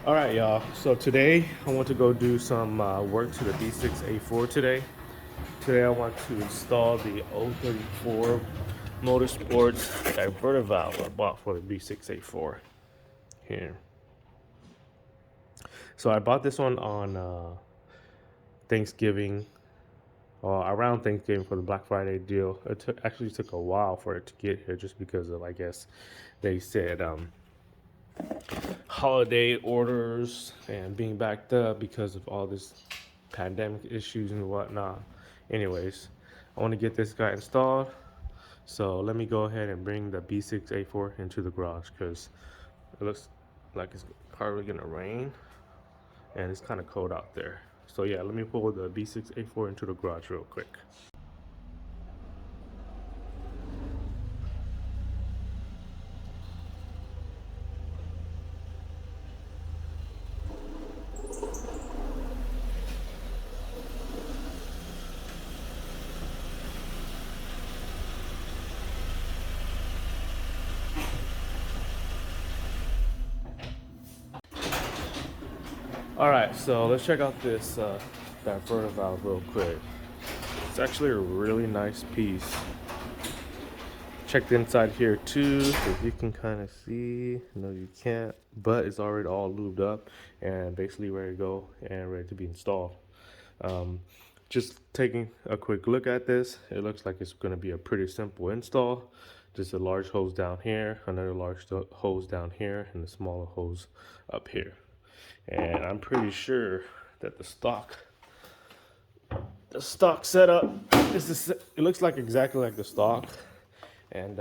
All right, y'all. So today I want to go do some work to the B6 A4 today. Today I want to install the 034 Motorsports diverter valve I bought for the B6 A4 here. So I bought this one on Thanksgiving, around Thanksgiving for the Black Friday deal. Actually took a while for it to get here just because of, I guess, they said holiday orders and being backed up because of all this pandemic issues and whatnot. Anyways, I want to get this guy installed. So let me go ahead and bring the B6 A4 into the garage because it looks like it's probably gonna rain and it's kind of cold out there. So yeah, let me pull the B6 A4 into the garage real quick. All right, so let's check out this diverter valve real quick. It's actually a really nice piece. Check the inside here too, if you can kind of see. No, you can't, but it's already all lubed up and basically ready to go and ready to be installed. Just taking a quick look at this, it looks like it's going to be a pretty simple install. Just a large hose down here, another large hose down here, and a smaller hose up here. And I'm pretty sure that the stock setup is it looks like exactly like the stock, and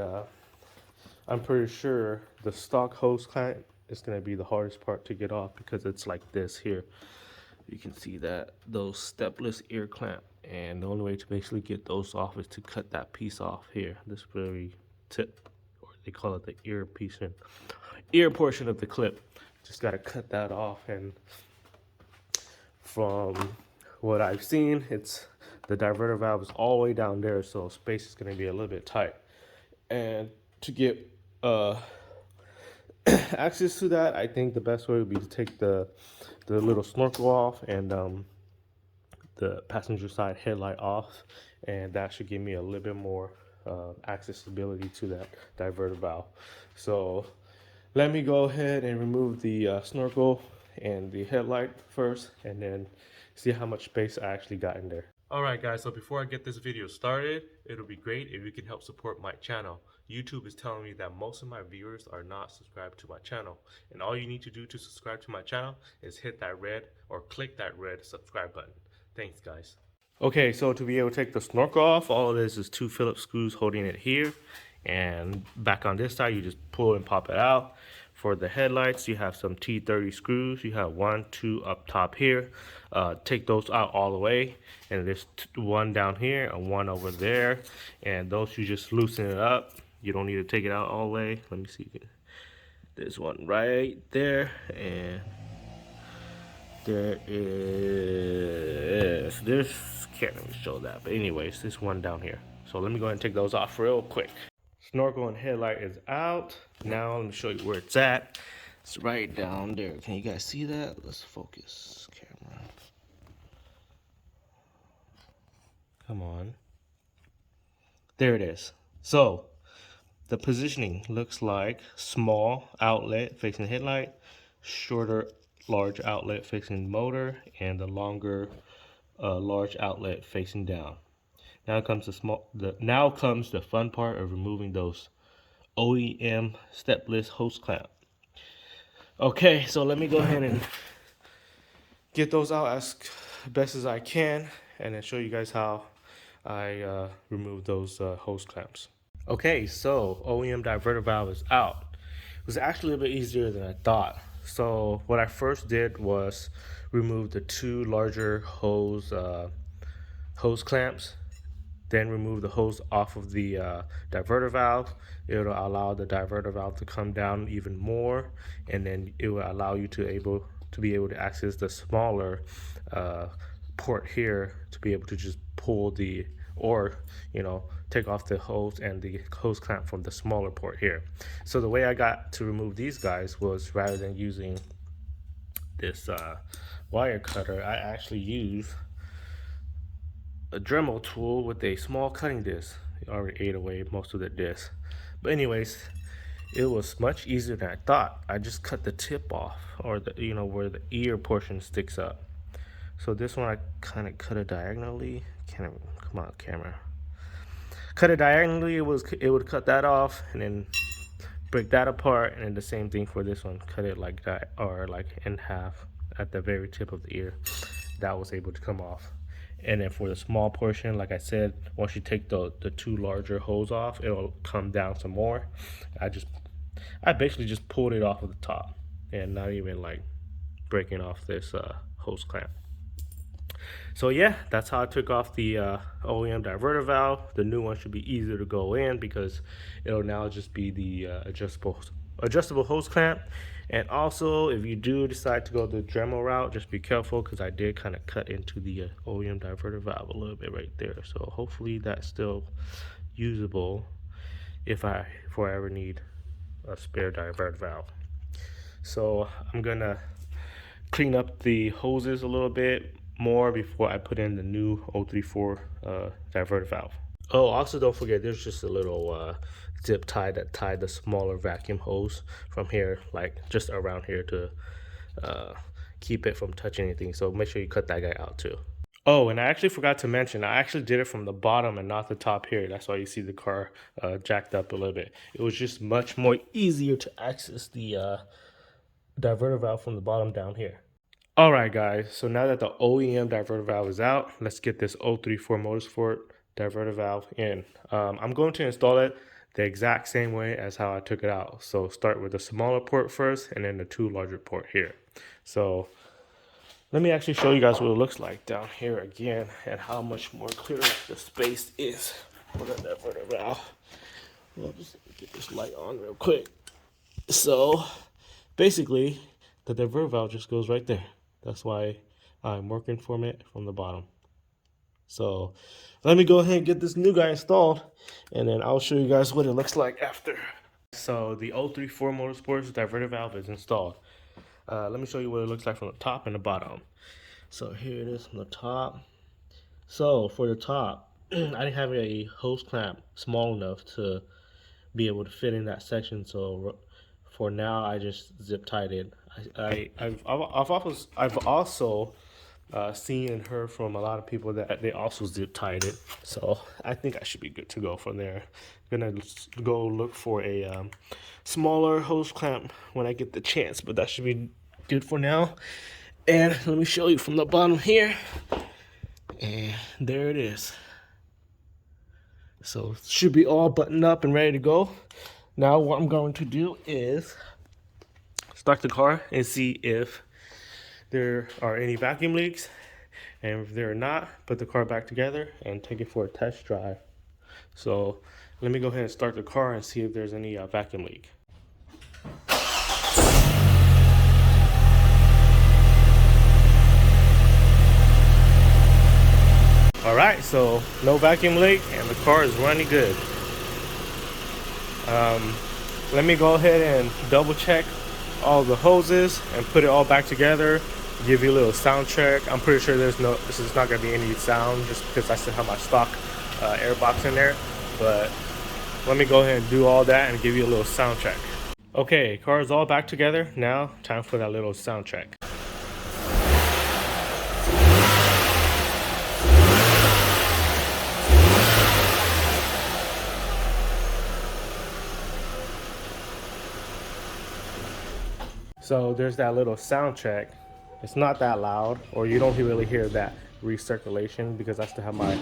I'm pretty sure the stock hose clamp is going to be the hardest part to get off because it's like this here. You can see that those stepless ear clamp, and the only way to basically get those off is to cut that piece off here, this very tip, or they call it the ear portion of the clip. Just got to cut that off, and from what I've seen, it's the diverter valve is all the way down there, so space is going to be a little bit tight. And to get access to that, I think the best way would be to take the little snorkel off and the passenger side headlight off, and that should give me a little bit more accessibility to that diverter valve. So let me go ahead and remove the snorkel and the headlight first, and then see how much space I actually got in there. Alright guys, so before I get this video started, it'll be great if you can help support my channel. YouTube is telling me that most of my viewers are not subscribed to my channel, and all you need to do to subscribe to my channel is hit that red or click that red subscribe button. Thanks guys. Okay, so to be able to take the snorkel off, all of this is 2 Phillips screws holding it here, and back on this side you just pull and pop it out. For the headlights, you have some T30 screws. You have 1, 2 up top here. Take those out all the way, and there's 1 down here and 1 over there, and those you just loosen it up. You don't need to take it out all the way. Let me see. There's 1 right there, and there is this. Can't really show that, but anyways, this 1 down here. So let me go ahead and take those off real quick. Snorkel and headlight is out. Now let me show you where it's at. It's right down there. Can you guys see that? Let's focus camera. Come on. There it is. So the positioning looks like small outlet facing headlight, shorter large outlet facing motor, and the longer large outlet facing down. Now comes the fun part of removing those OEM stepless hose clamp. Okay, so let me go ahead and get those out as best as I can, and then show you guys how I remove those hose clamps. Okay, so OEM diverter valve is out. It was actually a bit easier than I thought. So what I first did was remove the 2 larger hose clamps, then remove the hose off of the diverter valve. It'll allow the diverter valve to come down even more, and then it will allow you to be able to access the smaller port here to be able to just pull the, or take off the hose and the hose clamp from the smaller port here. So the way I got to remove these guys was, rather than using this wire cutter, I actually use a Dremel tool with a small cutting disc. It already ate away most of the disc. But anyways, it was much easier than I thought. I just cut the tip off, or the, you know, where the ear portion sticks up. So this one I kind of cut it diagonally. Can't even, come on, camera. Cut it diagonally. It would cut that off, and then break that apart, and then the same thing for this one. Cut it like that, or like in half at the very tip of the ear. That was able to come off. And then for the small portion, like I said, once you take the two larger hose off, it'll come down some more. I basically just pulled it off of the top, and not even like breaking off this hose clamp. So yeah, that's how I took off the OEM diverter valve. The new one should be easier to go in because it'll now just be the adjustable hose clamp. And also, if you do decide to go the Dremel route, just be careful because I did kind of cut into the OEM diverter valve a little bit right there. So hopefully that's still usable if I ever need a spare divert valve. So I'm gonna clean up the hoses a little bit more before I put in the new 034 diverter valve. Oh, also don't forget, there's just a little zip tie that tied the smaller vacuum hose from here, like just around here, to keep it from touching anything. So make sure you cut that guy out too. Oh, and I actually forgot to mention, I actually did it from the bottom and not the top here. That's why you see the car jacked up a little bit. It was just much more easier to access the diverter valve from the bottom down here. All right, guys. So now that the OEM diverter valve is out, let's get this 034 Motorsport diverter valve in. I'm going to install it the exact same way as how I took it out. So start with the smaller port first, and then the two larger port here. So let me actually show you guys what it looks like down here again, and how much more clear the space is for the diverter valve. I'll just get this light on real quick. So basically, the diverter valve just goes right there. That's why I'm working from it from the bottom. So let me go ahead and get this new guy installed, and then I'll show you guys what it looks like after. So the 034 Motorsports diverter valve is installed. Let me show you what it looks like from the top and the bottom. So here it is from the top. So for the top, I didn't have a hose clamp small enough to be able to fit in that section. So for now, I just zip tied it. I've also seen and heard from a lot of people that they also zip tied it. So I think I should be good to go from there. I'm gonna go look for a smaller hose clamp when I get the chance, but that should be good for now. And let me show you from the bottom here. And there it is. So it should be all buttoned up and ready to go. Now what I'm going to do is start the car and see if there are any vacuum leaks, and if there are not, put the car back together and take it for a test drive. So let me go ahead and start the car and see if there's any vacuum leak. All right, so no vacuum leak and the car is running good. Let me go ahead and double check all the hoses and put it all back together, give you a little sound check. I'm pretty sure this is not gonna be any sound just because I still have my stock air box in there, but let me go ahead and do all that and give you a little sound check. Okay, car is all back together. Now time for that little sound check. So there's that little sound check. It's not that loud, or you don't really hear that recirculation because I still have my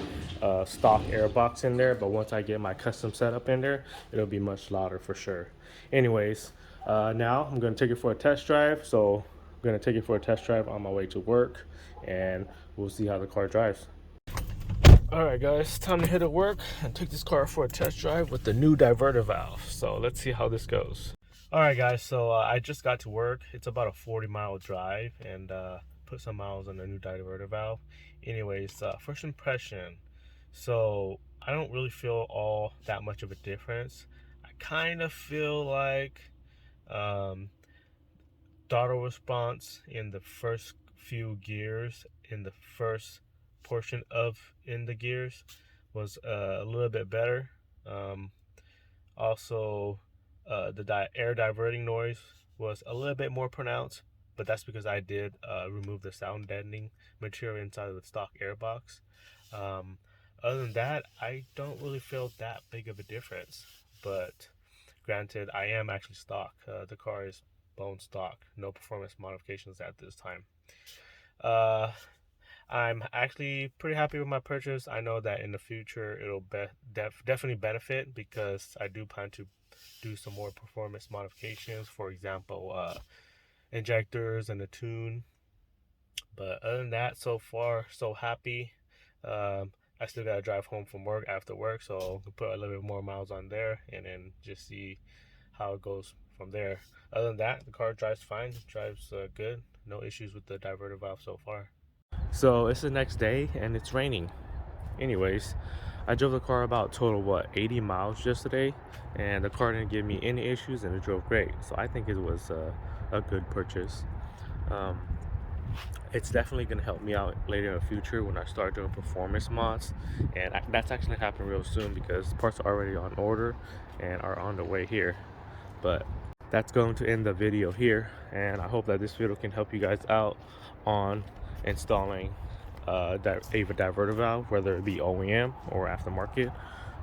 stock air box in there, but once I get my custom setup in there, it'll be much louder for sure. Anyways, now I'm gonna take it for a test drive. So I'm gonna take it for a test drive on my way to work, and we'll see how the car drives. All right, guys, time to hit it work and take this car for a test drive with the new diverter valve. So let's see how this goes. All right, guys, so I just got to work. It's about a 40-mile drive, and put some miles on the new diverter valve. Anyways, first impression. So I don't really feel all that much of a difference. I kind of feel like the throttle response in the first few gears, in the first portion of in the gears, was a little bit better. Also, the air diverting noise was a little bit more pronounced, but that's because I did remove the sound deadening material inside of the stock airbox. Other than that, I don't really feel that big of a difference. But granted, I am actually stock. The car is bone stock, no performance modifications at this time. I'm actually pretty happy with my purchase. I know that in the future it'll definitely benefit, because I do plan to do some more performance modifications. For example, injectors and a tune. But other than that, so far so happy. I still gotta drive home from work after work, so I'll put a little bit more miles on there and then just see how it goes from there. Other than that, the car drives fine, drives good. No issues with the diverter valve so far. So it's the next day and it's raining. Anyways, I drove the car about total 80 miles yesterday, and the car didn't give me any issues and it drove great. So I think it was a good purchase. It's definitely going to help me out later in the future when I start doing performance mods, and that's actually happening real soon, because parts are already on order and are on the way here. But that's going to end the video here, and I hope that this video can help you guys out on installing a diverter valve, whether it be OEM or aftermarket,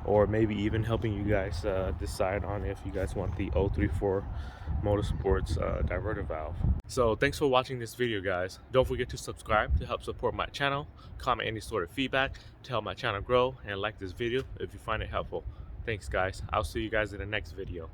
or maybe even helping you guys decide on if you guys want the 034 Motorsports diverter valve. So thanks for watching this video, guys. Don't forget to subscribe to help support my channel, comment any sort of feedback to help my channel grow, and like this video if you find it helpful. Thanks, guys. I'll see you guys in the next video.